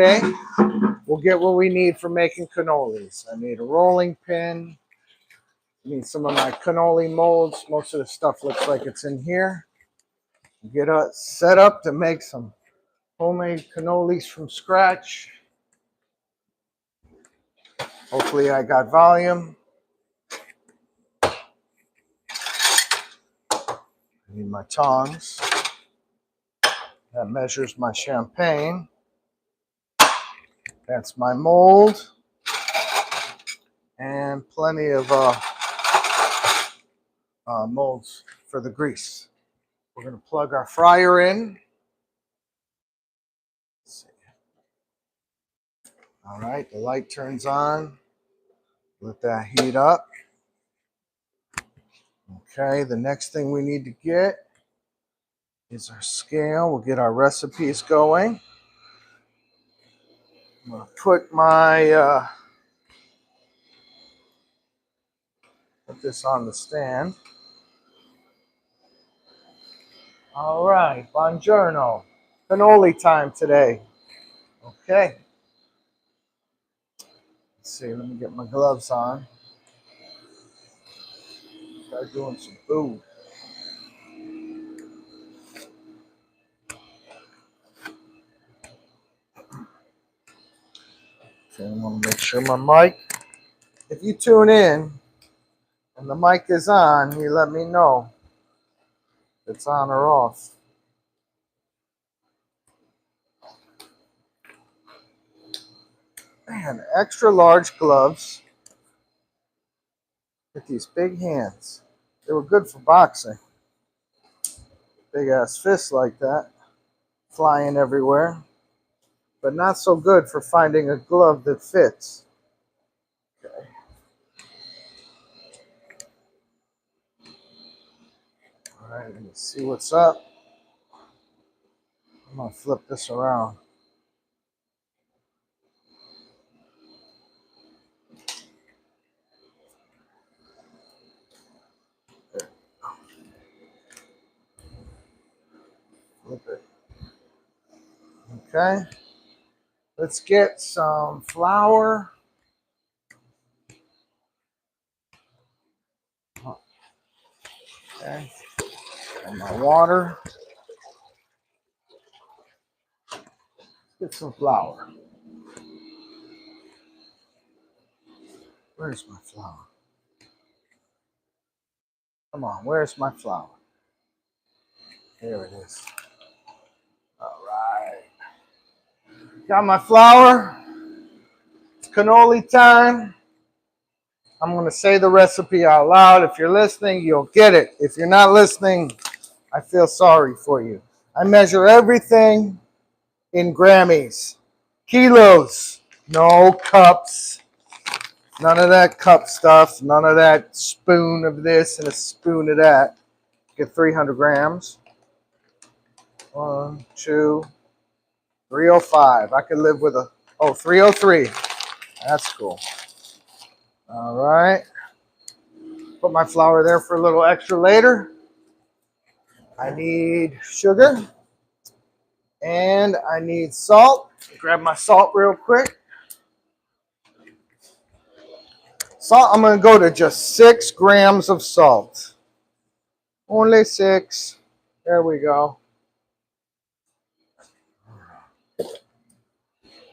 Okay, we'll get what we need for making cannolis. I need a rolling pin. I need some of my cannoli molds. Most of the stuff looks like it's in here. Get us set up to make some homemade cannolis from scratch. Hopefully I got volume. I need my tongs. That measures my champagne. That's my mold. And plenty of molds for the grease. We're going to plug our fryer in. Let's see. All right, the light turns on. Let that heat up. Okay, the next thing we need to get is our scale. We'll get our recipes going. I'm going to put my put this on the stand. All right, buongiorno. Cannoli time today. Okay. Let's see, let me get my gloves on. Start doing some food. Okay, I'm going to make sure my mic. If you tune in and the mic is on, you let me know if it's on or off. Man, extra large gloves with these big hands. They were good for boxing. Big ass fists like that, flying everywhere. But not so good for finding a glove that fits. Okay. All right, let's see what's up. I'm gonna flip this around. Flip it. Okay. Let's get some flour. Okay. And my water. Let's get some flour. Where's my flour? Come on, where's my flour? Here it is. All right. Got my flour. It's cannoli time. I'm going to say the recipe out loud. If you're listening, you'll get it. If you're not listening, I feel sorry for you. I measure everything in Grammys. Kilos. No cups. None of that cup stuff. None of that spoon of this and a spoon of that. Get 300 grams. 1, 2, 305. I could live with a, 303. That's cool. All right. Put my flour there for a little extra later. I need sugar. And I need salt. Grab my salt real quick. Salt, I'm going to go to just 6 grams of salt. Only 6. There we go.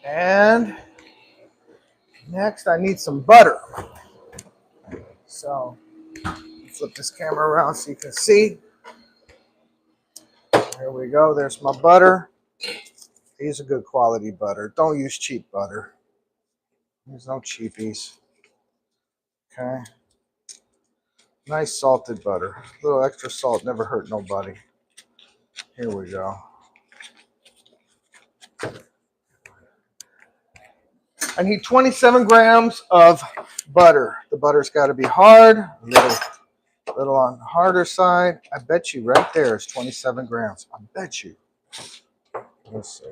And next I need some butter. So flip this camera around so you can see. There we go. There's my butter. Use a good quality butter. Don't use cheap butter. There's no cheapies. Okay. Nice salted butter. A little extra salt never hurt nobody. Here we go. I need 27 grams of butter. The butter's got to be hard, a little on the harder side. I bet you right there is 27 grams. I bet you. Let's see.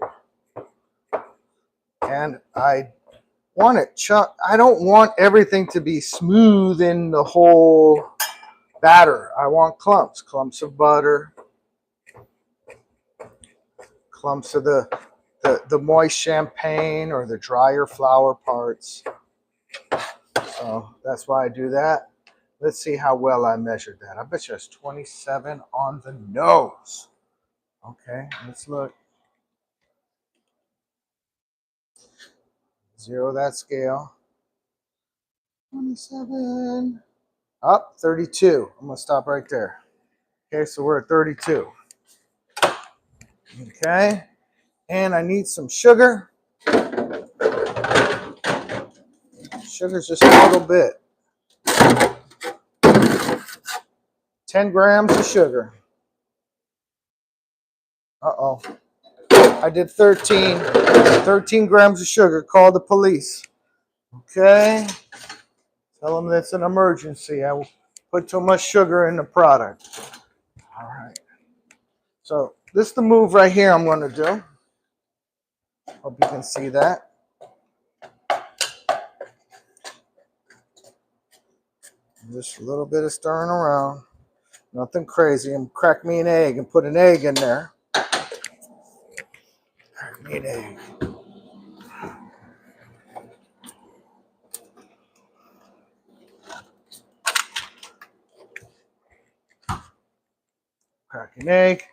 And I want it I don't want everything to be smooth in the whole batter. I want clumps of butter, clumps of the the moist champagne or the drier flour parts. So that's why I do that. Let's see how well I measured that. I bet you it's 27 on the nose. Okay, let's look. Zero that scale. 27. Up, 32. I'm going to stop right there. Okay, so we're at 32. Okay, and I need some sugar. Sugar's just a little bit. 10 grams of sugar. Uh-oh. I did 13. 13 grams of sugar. Call the police. Okay. Tell them it's an emergency. I put too much sugar in the product. All right. So this is the move right here I'm going to do. Hope you can see that. Just a little bit of stirring around. Nothing crazy. And crack me an egg and put an egg in there. Crack me an egg. Crack an egg.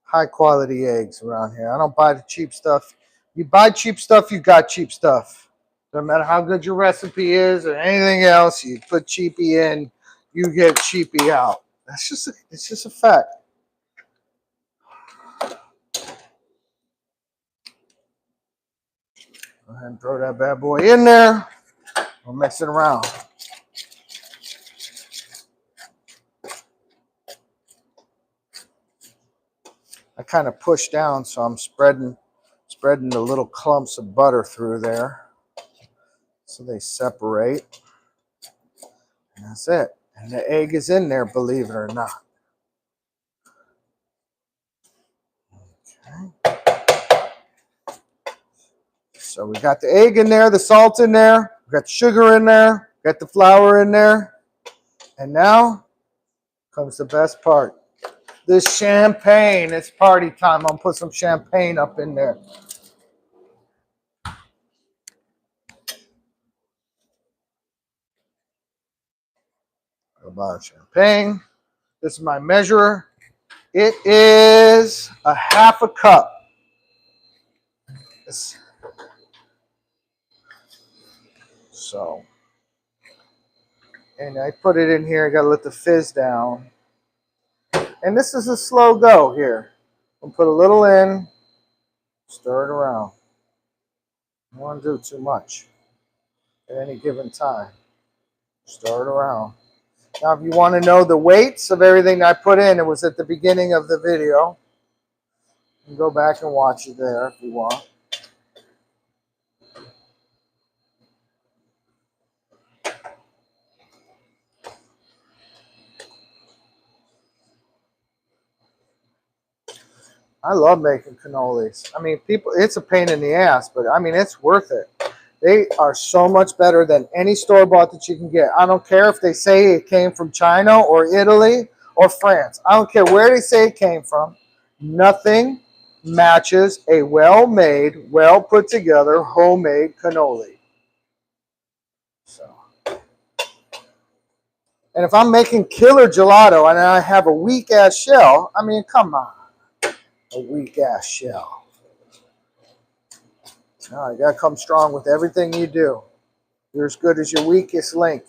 High quality eggs around here. I don't buy the cheap stuff. You buy cheap stuff, you got cheap stuff. No matter how good your recipe is or anything else, you put cheapy in, you get cheapy out. It's just a fact. Go ahead and throw that bad boy in there. We'll mix it around. I kind of push down, so I'm spreading the little clumps of butter through there, so they separate. And that's it. And the egg is in there, believe it or not. Okay. So we got the egg in there, the salt in there, we got the sugar in there, got the flour in there. And now comes the best part. This champagne. It's party time. I'm going to put some champagne up in there. A bottle of champagne. This is my measurer. It is a half a cup. So, and I put it in here. I got to let the fizz down. And this is a slow go here. I'm going to put a little in, stir it around. I don't want to do too much at any given time. Stir it around. Now, if you want to know the weights of everything I put in, it was at the beginning of the video. You can go back and watch it there if you want. I love making cannolis. I mean, people, it's a pain in the ass, but I mean, it's worth it. They are so much better than any store-bought that you can get. I don't care if they say it came from China or Italy or France. I don't care where they say it came from. Nothing matches a well-made, well-put-together, homemade cannoli. So, and if I'm making killer gelato and I have a weak-ass shell, I mean, come on. A weak-ass shell. No, you got to come strong with everything you do. You're as good as your weakest link.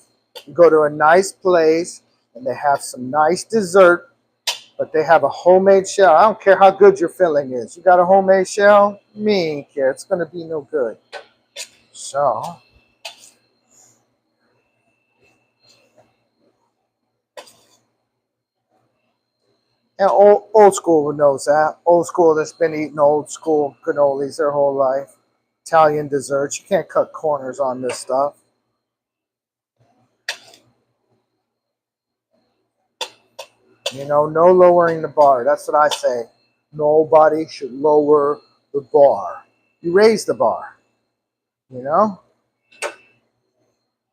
You go to a nice place and they have some nice dessert, but they have a homemade shell. I don't care how good your filling is. You got a homemade shell? Me ain't care. It's going to be no good. So, and old school knows that. Old school that's been eating old school cannolis their whole life. Italian desserts. You can't cut corners on this stuff. You know, no lowering the bar. That's what I say. Nobody should lower the bar. You raise the bar. You know?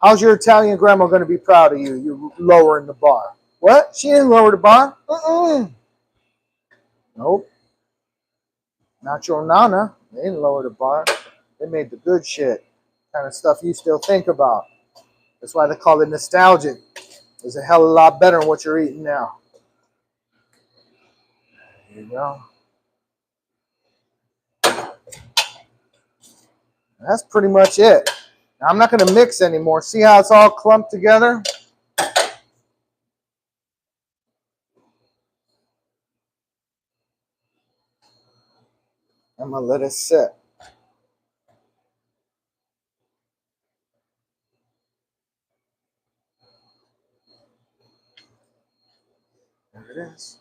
How's your Italian grandma going to be proud of you? You lowering the bar. What? She didn't lower the bar? Nope. Not your nana. They didn't lower the bar. They made the good shit. Kind of stuff you still think about. That's why they call it nostalgic. It's a hell of a lot better than what you're eating now. There you go. That's pretty much it. Now, I'm not going to mix anymore. See how it's all clumped together? I'm going to let it sit. There it is.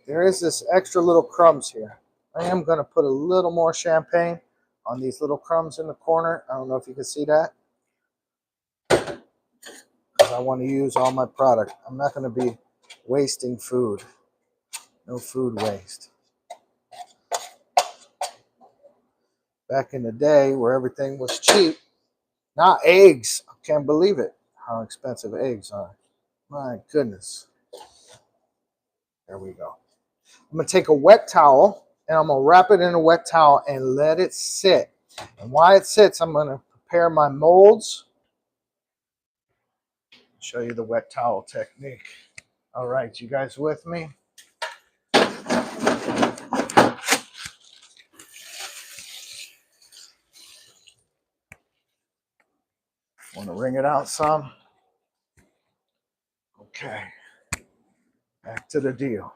There is this extra little crumbs here. I am going to put a little more champagne on these little crumbs in the corner. I don't know if you can see that. I want to use all my product. I'm not going to be wasting food. No food waste. Back in the day where everything was cheap, not eggs. I can't believe it, how expensive eggs are. My goodness. There we go. I'm going to take a wet towel and I'm going to wrap it in a wet towel and let it sit. And while it sits, I'm going to prepare my molds. Show you the wet towel technique. All right, you guys with me? Want to wring it out some? Okay. Back to the deal.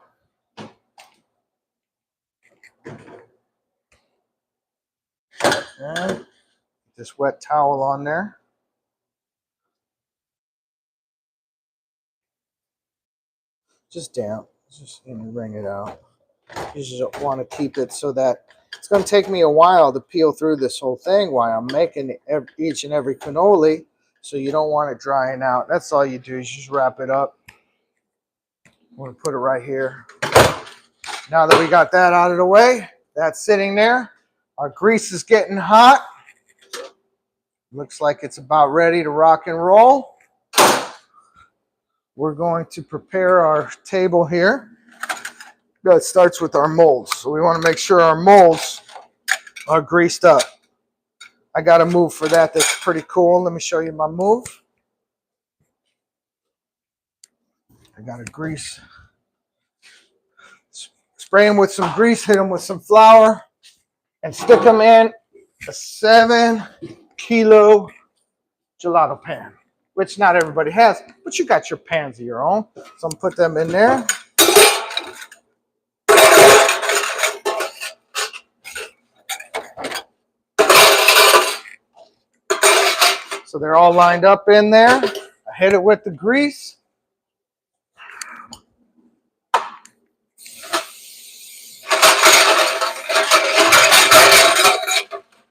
And this wet towel on there. Just damp. Just wring it out. You just want to keep it so that it's going to take me a while to peel through this whole thing while I'm making each and every cannoli. So you don't want it drying out. That's all you do is just wrap it up. I'm going to put it right here. Now that we got that out of the way, that's sitting there. Our grease is getting hot. Looks like it's about ready to rock and roll. We're going to prepare our table here. That starts with our molds. So we want to make sure our molds are greased up. I got a move for that that's pretty cool. Let me show you my move. I got to grease. Spray them with some grease, hit them with some flour, and stick them in a 7-kilo gelato pan, which not everybody has, but you got your pans of your own. So I'm going to put them in there. So they're all lined up in there. I hit it with the grease.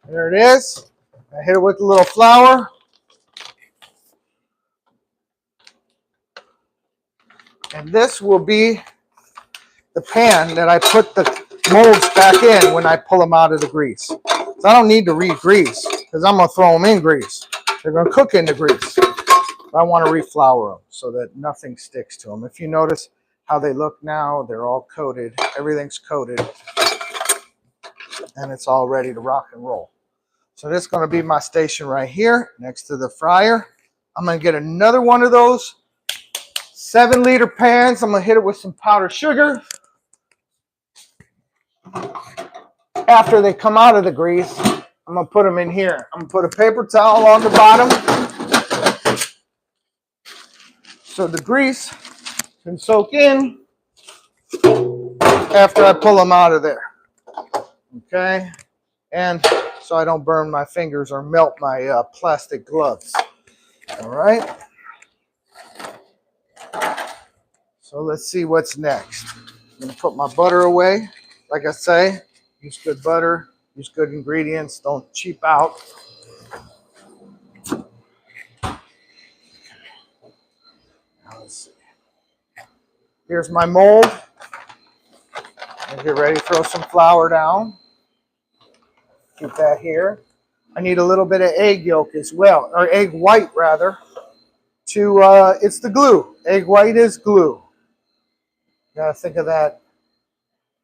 There it is. I hit it with a little flour. And this will be the pan that I put the molds back in when I pull them out of the grease. So I don't need to re-grease because I'm going to throw them in grease. They're going to cook in the grease. But I want to reflour them so that nothing sticks to them. If you notice how they look now, they're all coated. Everything's coated. And it's all ready to rock and roll. So this is going to be my station right here next to the fryer. I'm going to get another one of those 7-liter pans. I'm going to hit it with some powdered sugar. After they come out of the grease, I'm going to put them in here. I'm going to put a paper towel on the bottom so the grease can soak in after I pull them out of there. Okay? And so I don't burn my fingers or melt my plastic gloves. All right? So let's see what's next. I'm going to put my butter away. Like I say, use good butter, use good ingredients, don't cheap out. Now let's see. Here's my mold. And get ready to throw some flour down. Keep that here. I need a little bit of egg yolk as well, or egg white rather. It's the glue. Egg white is glue. Gotta think of that,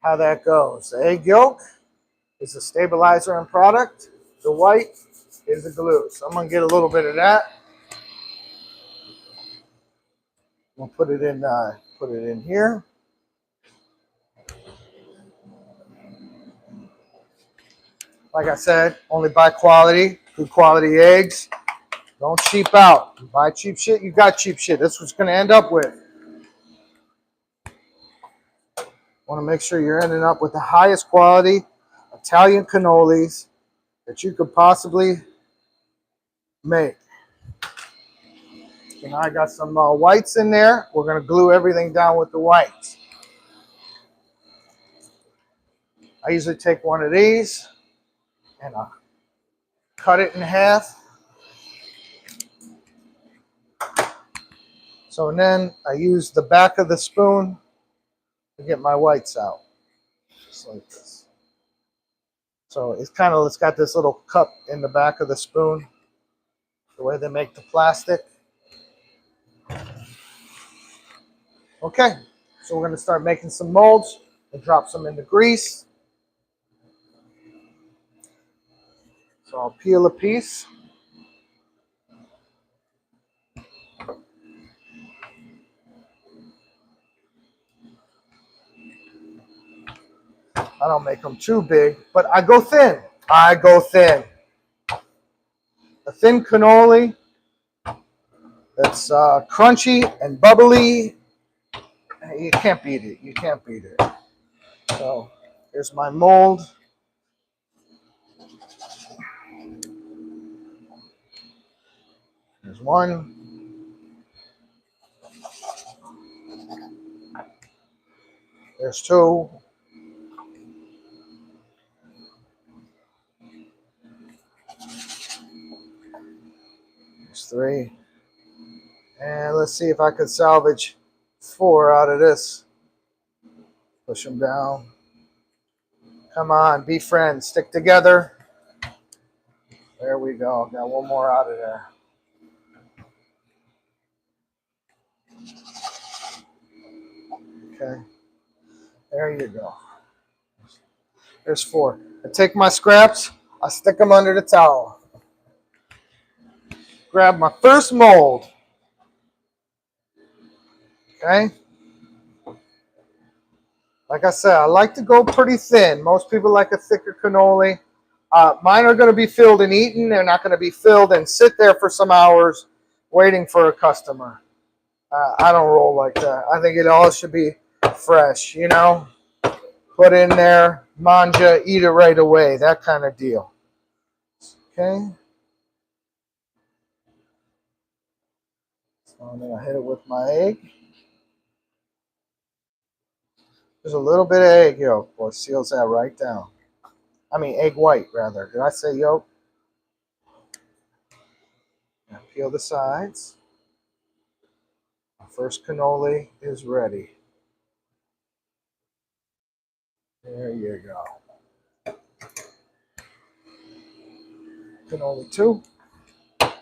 how that goes. The egg yolk is a stabilizer and product. The white is the glue. So I'm gonna get a little bit of that. We'll put it in here. Like I said, only buy quality, good quality eggs. Don't cheap out. You buy cheap shit, you got cheap shit. That's what's gonna end up with. Want to make sure you're ending up with the highest quality Italian cannolis that you could possibly make. And I got some whites in there. We're going to glue everything down with the whites. I usually take one of these and I cut it in half. So then I use the back of the spoon to get my whites out. Just like this. So it's got this little cup in the back of the spoon, the way they make the plastic. Okay, so we're going to start making some molds and drop some in the grease. So I'll peel a piece. I don't make them too big, but I go thin. I go thin. A thin cannoli that's crunchy and bubbly. You can't beat it. You can't beat it. So here's my mold. There's one. There's two. There's three. And let's see if I could salvage 4 out of this. Push them down. Come on, be friends. Stick together. There we go. Got one more out of there. Okay. There you go. There's 4. I take my scraps. I stick them under the towel. Grab my first mold. Okay. Like I said, I like to go pretty thin. Most people like a thicker cannoli. Mine are going to be filled and eaten. They're not going to be filled and sit there for some hours waiting for a customer. I don't roll like that. I think it all should be fresh, you know. Put in there, manja, eat it right away. That kind of deal. Okay. So I'm going to hit it with my egg. There's a little bit of egg yolk. Boy, seals that right down. I mean, egg white, rather. Did I say yolk? Now peel the sides. My first cannoli is ready. There you go. Cannoli 2. Get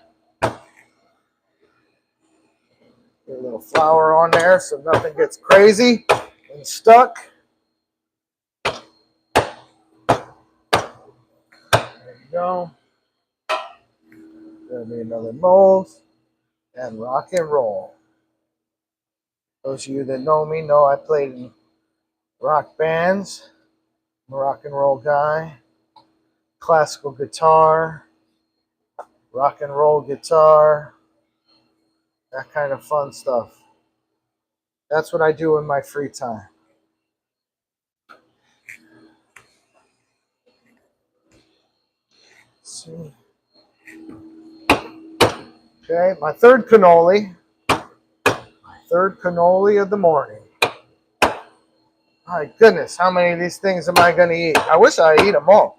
a little flour on there so nothing gets crazy and stuck. There you go. There'll be another mold and rock and roll. Those of you that know me know I played in rock bands. I'm a rock and roll guy. Classical guitar, rock and roll guitar, that kind of fun stuff. That's what I do in my free time. Let's see. Okay, my third cannoli. Third cannoli of the morning. My goodness, how many of these things am I going to eat? I wish I eat them all.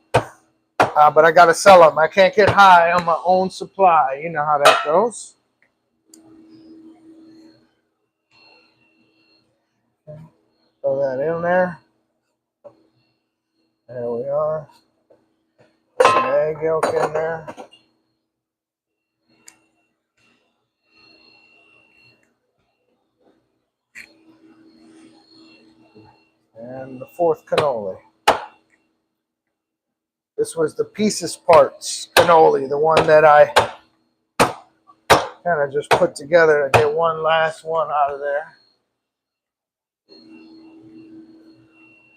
But I got to sell them. I can't get high on my own supply. You know how that goes. Okay. Throw that in there. There we are. Some egg yolk in there. And the fourth cannoli. This was the pieces parts cannoli, the one that I kind of just put together to get one last one out of there.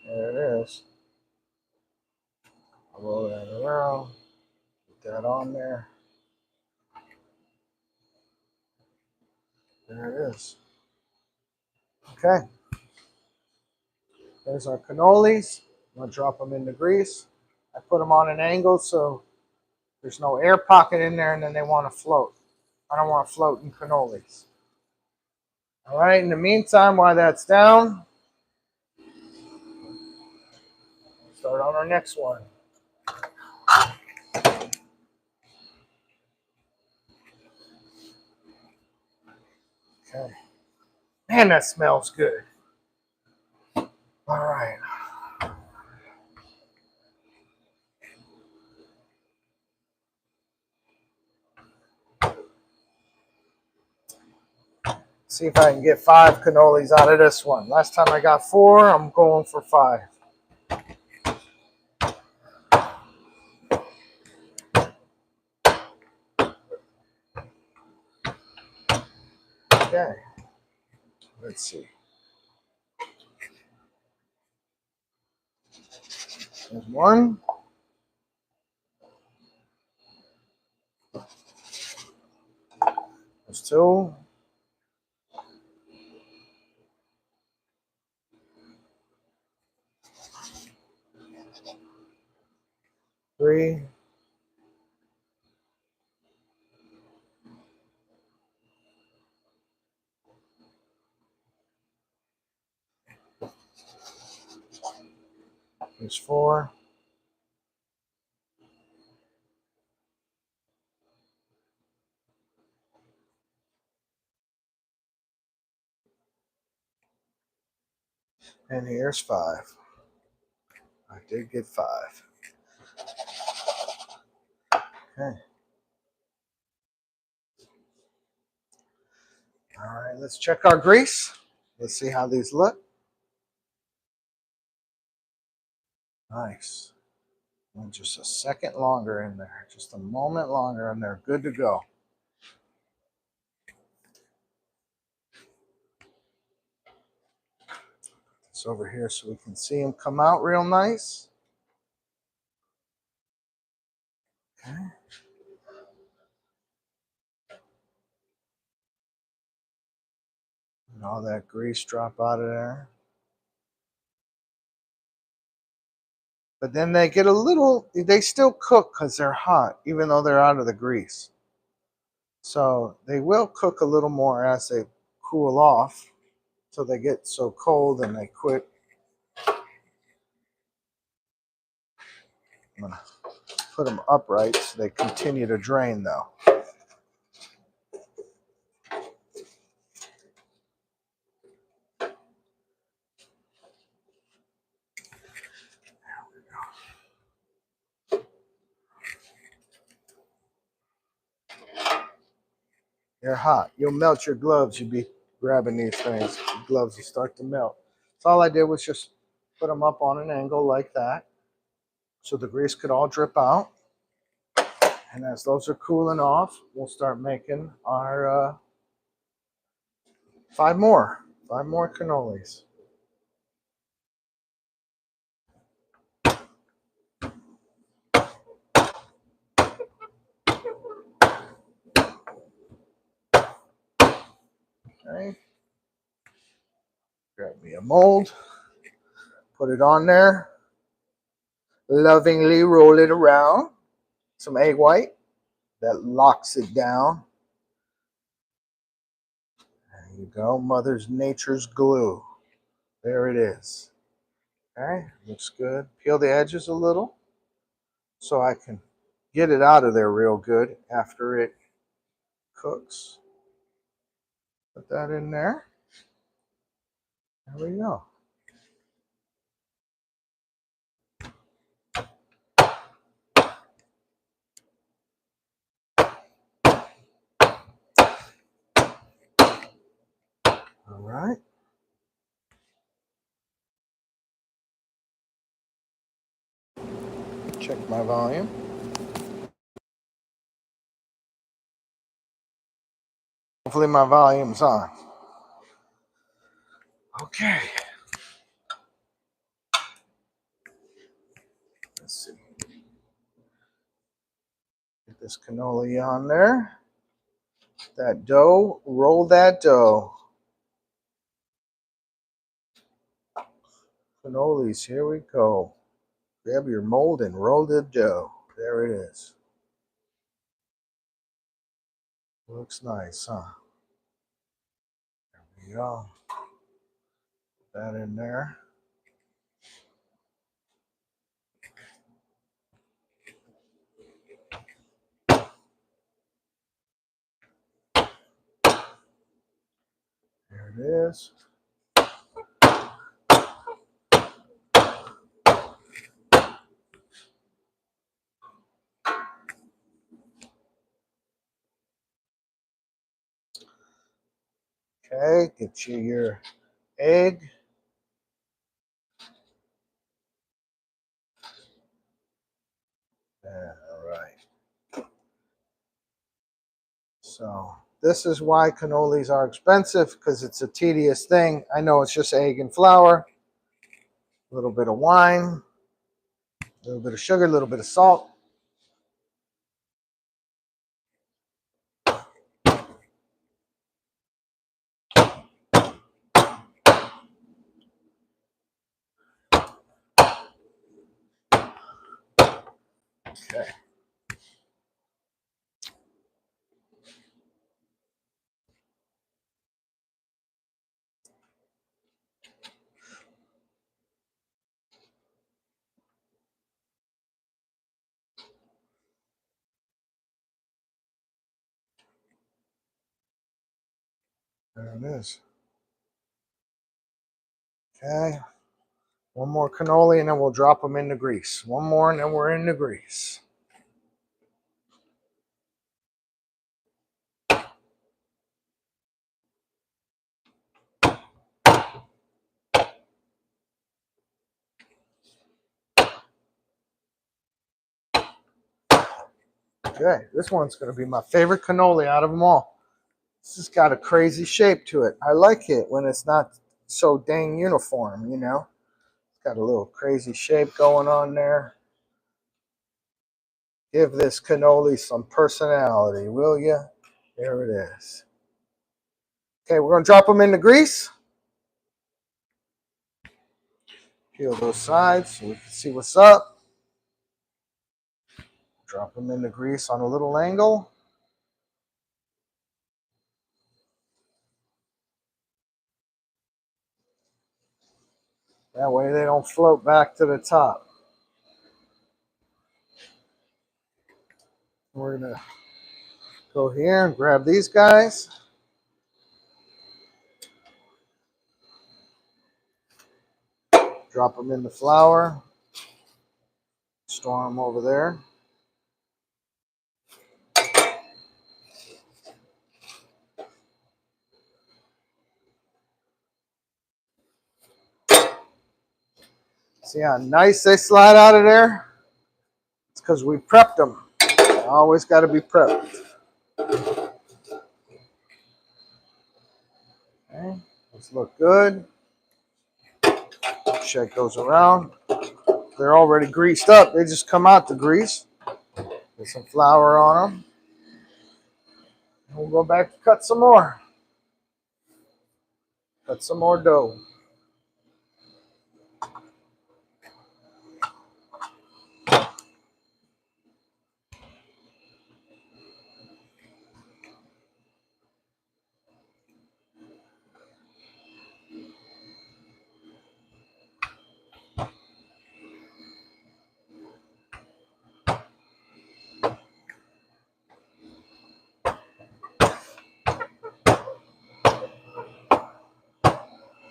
There it is. I'll roll that around, put that on there. There it is. Okay. There's our cannolis. I'm going to drop them in the grease. I put them on an angle so there's no air pocket in there and then they want to float. I don't want floating cannolis. All right, in the meantime, while that's down, start on our next one. Okay. Man, that smells good. All right. See if I can get 5 cannolis out of this one. Last time I got 4, I'm going for 5. Okay. Let's see. There's 1. There's 2. 3. 4. And here's 5. I did get 5. Okay. All right, let's check our grease. Let's see how these look. Nice. And just a second longer in there. Just a moment longer and they're good to go. It's over here so we can see them come out real nice. Okay. And all that grease drop out of there. But then they get a little, they still cook because they're hot, even though they're out of the grease. So they will cook a little more as they cool off till they get so cold and they quit. I'm going to put them upright so they continue to drain though. They're hot. You'll melt your gloves. You'll be grabbing these things. Your gloves will start to melt. So all I did was just put them up on an angle like that so the grease could all drip out. And as those are cooling off, we'll start making our 5 more. 5 more cannolis. Okay. Grab me a mold. Put it on there. Lovingly roll it around. Some egg white that locks it down. There you go. Mother Nature's glue. There it is. Okay, looks good. Peel the edges a little so I can get it out of there real good after it cooks. Put that in there. There we go. All right. Check my volume. Hopefully my volume's on. Okay. Let's see. Get this cannoli on there. That dough, roll that dough. Cannolis, here we go. Grab your mold and roll the dough. There it is. Looks nice, huh? There we go. Put that in there. There it is. Okay, get you your egg. All right. So this is why cannolis are expensive, because it's a tedious thing. I know it's just egg and flour, a little bit of wine, a little bit of sugar, a little bit of salt. Okay. There it is. Okay. One more cannoli and then we'll drop them in the grease. One more and then we're in the grease. Okay, this one's going to be my favorite cannoli out of them all. It's just got a crazy shape to it. I like it when it's not so dang uniform, you know. It's got a little crazy shape going on there. Give this cannoli some personality, will you? There it is. Okay, we're going to drop them in the grease. Peel those sides so we can see what's up. Drop them in the grease on a little angle. That way they don't float back to the top. We're going to go here and grab these guys. Drop them in the flour. Store them over there. See how nice they slide out of there? It's because we prepped them. Always got to be prepped. Okay, those look good. Shake those around. They're already greased up. They just come out the grease. Get some flour on them. And we'll go back to cut some more. Cut some more dough.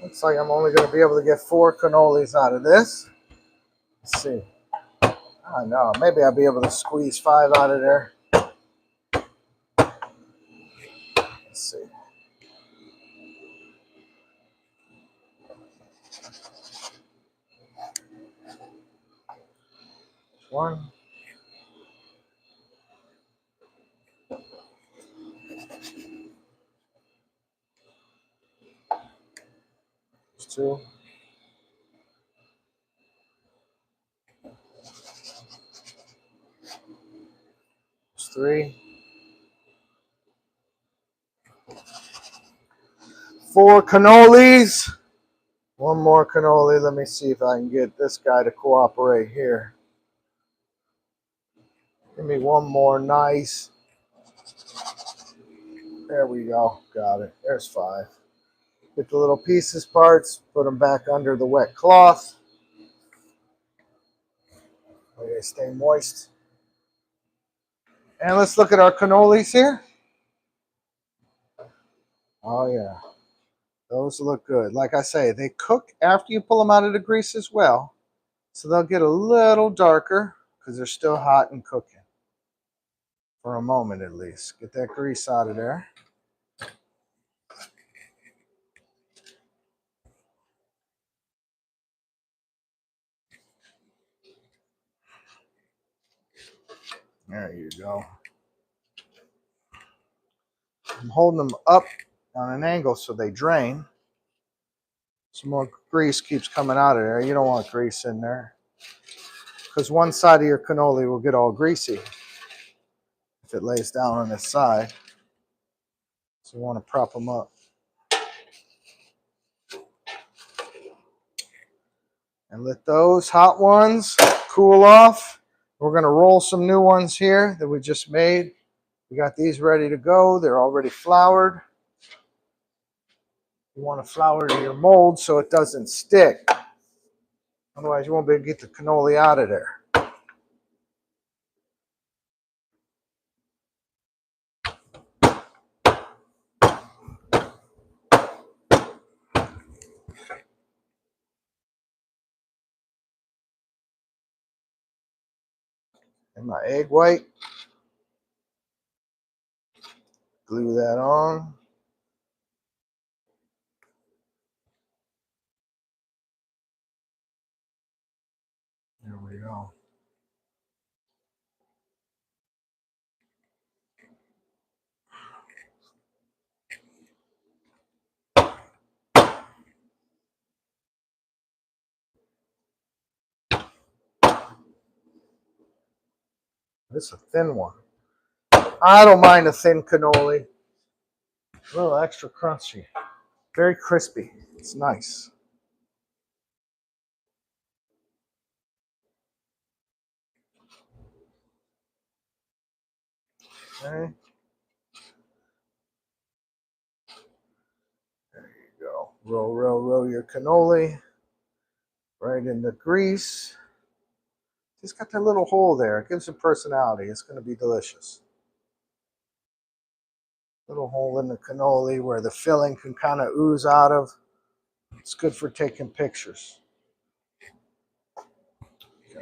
Looks like I'm only going to be able to get 4 cannolis out of this. Let's see. I know. Maybe I'll be able to squeeze 5 out of there. Let's see. one. There's two. There's three. 4 cannolis. One more cannoli. Let me see if I can get this guy to cooperate here. Give me one more. Nice. There we go. Got it. There's 5. Get the little pieces parts. Put them back under the wet cloth. They stay moist. And let's look at our cannolis here. Oh, yeah. Those look good. Like I say, they cook after you pull them out of the grease as well. So they'll get a little darker because they're still hot and cooking. For a moment at least. Get that grease out of there. There you go. I'm holding them up on an angle so they drain. Some more grease keeps coming out of there. You don't want grease in there, because one side of your cannoli will get all greasy if it lays down on its side. So you want to prop them up. And let those hot ones cool off. We're going to roll some new ones here that we just made. We got these ready to go. They're already floured. You want to flour your mold so it doesn't stick. Otherwise, you won't be able to get the cannoli out of there. And my egg white. Glue that on. There we go. This is a thin one. I don't mind a thin cannoli. A little extra crunchy. Very crispy. It's nice. Okay. There you go. Roll your cannoli right in the grease. Just got that little hole there. It gives it personality. It's going to be delicious. Little hole in the cannoli where the filling can kind of ooze out of. It's good for taking pictures. Okay.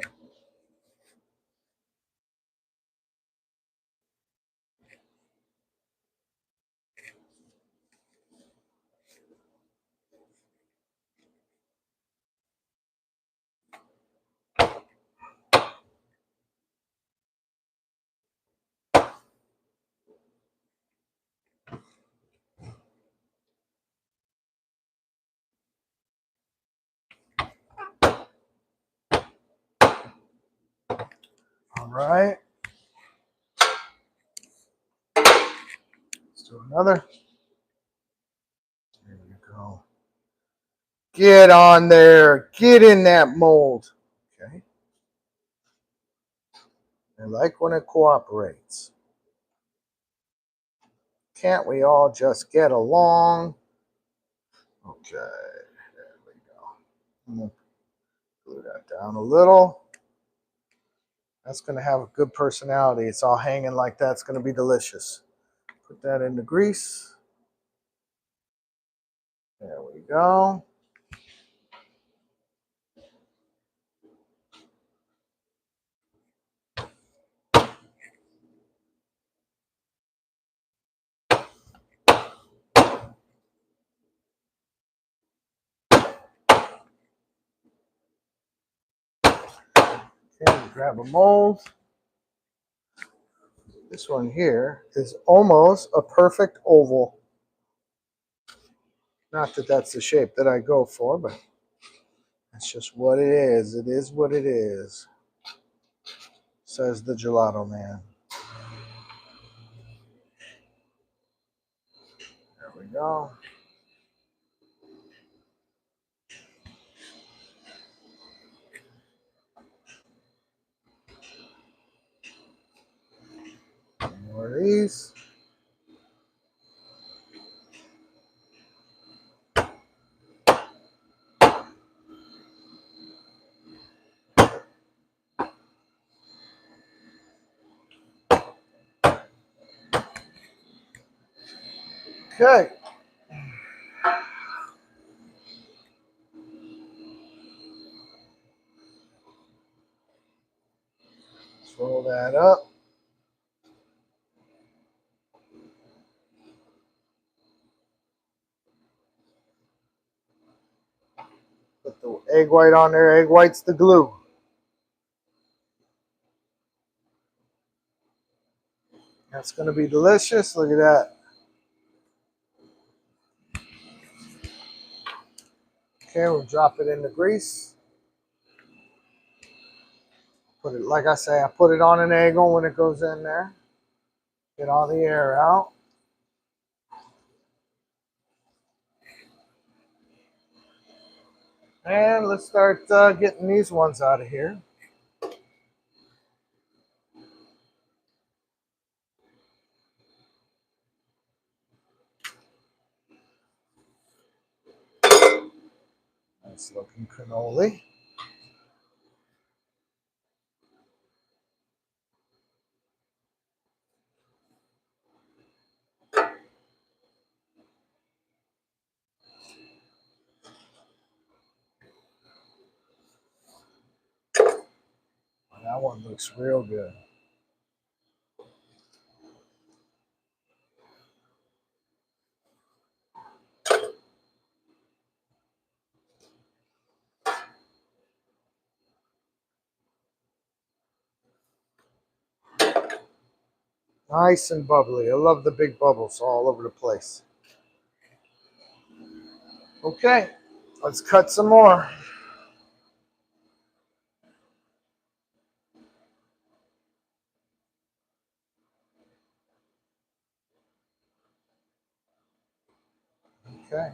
All right. Let's do another. There you go. Get on there. Get in that mold. Okay. I like when it cooperates. Can't we all just get along? Okay. There we go. I'm going to glue that down a little. That's going to have a good personality. It's all hanging like that. It's going to be delicious. Put that in the grease. There we go. Okay, grab a mold. This one here is almost a perfect oval. Not that that's the shape that I go for, but that's just what it is. It is what it is, says the gelato man. There we go. More of these. Okay. Let's roll that up. Put the egg white on there. Egg white's the glue. That's going to be delicious. Look at that. Okay, we'll drop it in the grease. Put it, like I say, I put it on an angle when it goes in there. Get all the air out. And let's start getting these ones out of here. Nice looking cannoli. That one looks real good. Nice and bubbly. I love the big bubbles all over the place. Okay, let's cut some more. Okay.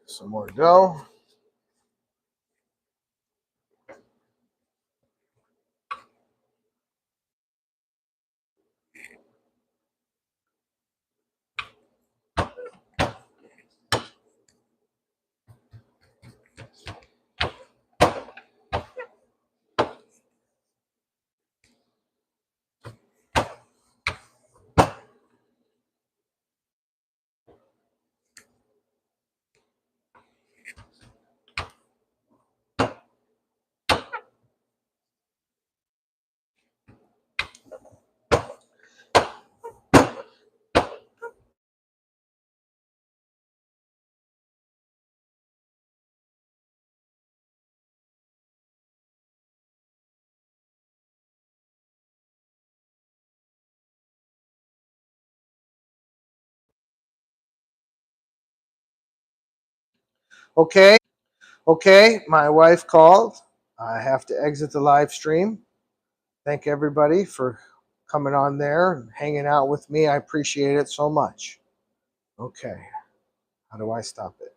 Some more dough. Okay. Okay, my wife called. I have to exit the live stream. Thank everybody for coming on there and hanging out with me. I appreciate it so much. Okay, how do I stop it?